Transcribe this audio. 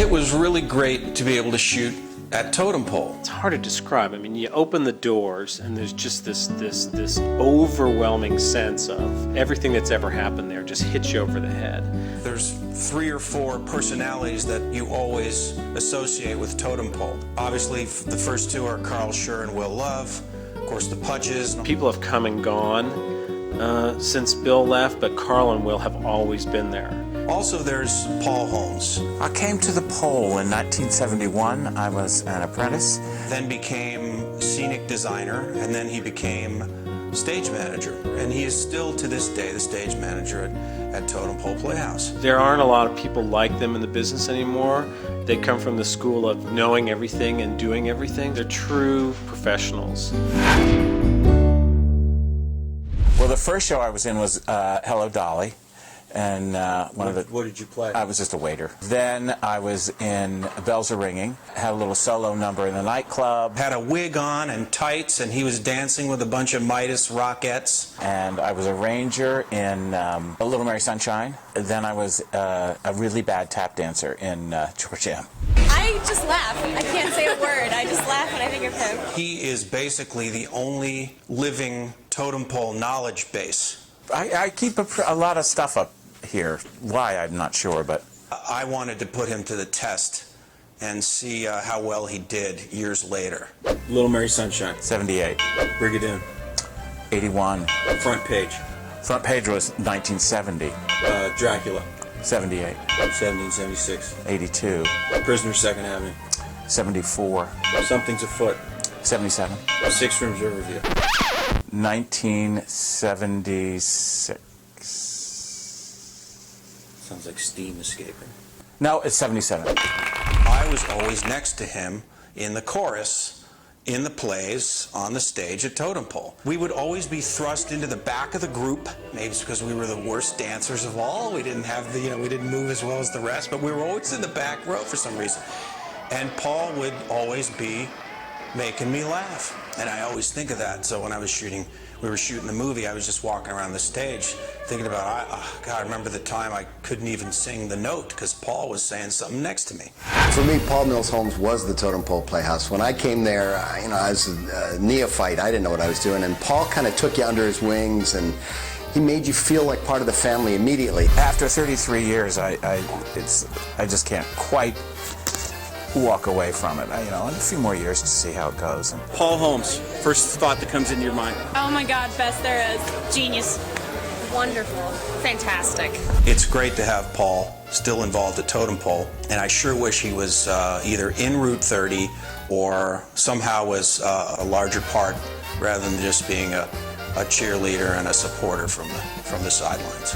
It was really great to be able to shoot at Totem Pole. It's hard to describe. I mean, you open the doors and there's just this overwhelming sense of everything that's ever happened there just hits you over the head. There's 3 or 4 personalities that you always associate with Totem Pole. Obviously, the first 2 are Carl Schur and Will Love. Of course, the Pudges. People have come and gone since Bill left, but Carl and Will have always been there. Also, there's Paul Holmes. I came to the pole in 1971. I was an apprentice. Then became scenic designer, and then he became stage manager. And he is still, to this day, the stage manager at Totem Pole Playhouse. There aren't a lot of people like them in the business anymore. They come from the school of knowing everything and doing everything. They're true professionals. Well, the first show I was in was Hello, Dolly. And What did you play? I was just a waiter. Then I was in Bells Are Ringing, had a little solo number in the nightclub. Had a wig on and tights, and he was dancing with a bunch of Midas Rockettes. And I was a ranger in A Little Mary Sunshine. Then I was a really bad tap dancer in George M. I just laugh. I can't say a word. I just laugh when I think of him. He is basically the only living Totem Pole knowledge base. I keep a lot of stuff up here. Why, I'm not sure, but... I wanted to put him to the test and see how well he did years later. Little Mary Sunshine. 78. Bring it in. 81. Front page. Front page was 1970. Dracula. 78. 1776. 82. Prisoner, Second Avenue. 74. Something's Afoot. 77. 6 Rooms Riverview. 1976. Sounds like steam escaping. No, it's 77. I was always next to him in the chorus, in the plays, on the stage at Totem Pole. We would always be thrust into the back of the group. Maybe it's because we were the worst dancers of all. We didn't have the, we didn't move as well as the rest, but we were always in the back row for some reason. And Paul would always be making me laugh. And I always think of that. So when we were shooting the movie, I was just walking around the stage thinking about, God, I remember the time I couldn't even sing the note because Paul was saying something next to me. For me, Paul Mills Holmes was the Totem Pole Playhouse. When I came there, I was a neophyte. I didn't know what I was doing. And Paul kind of took you under his wings, and he made you feel like part of the family immediately. After 33 years, I just can't quite walk away from it. In a few more years to see how it goes. And Paul Holmes. First thought that comes into your mind. Oh my God, best there is. Genius. Wonderful. Fantastic. It's great to have Paul still involved at Totem Pole, and I sure wish he was either in Route 30 or somehow was a larger part rather than just being a cheerleader and a supporter from the sidelines.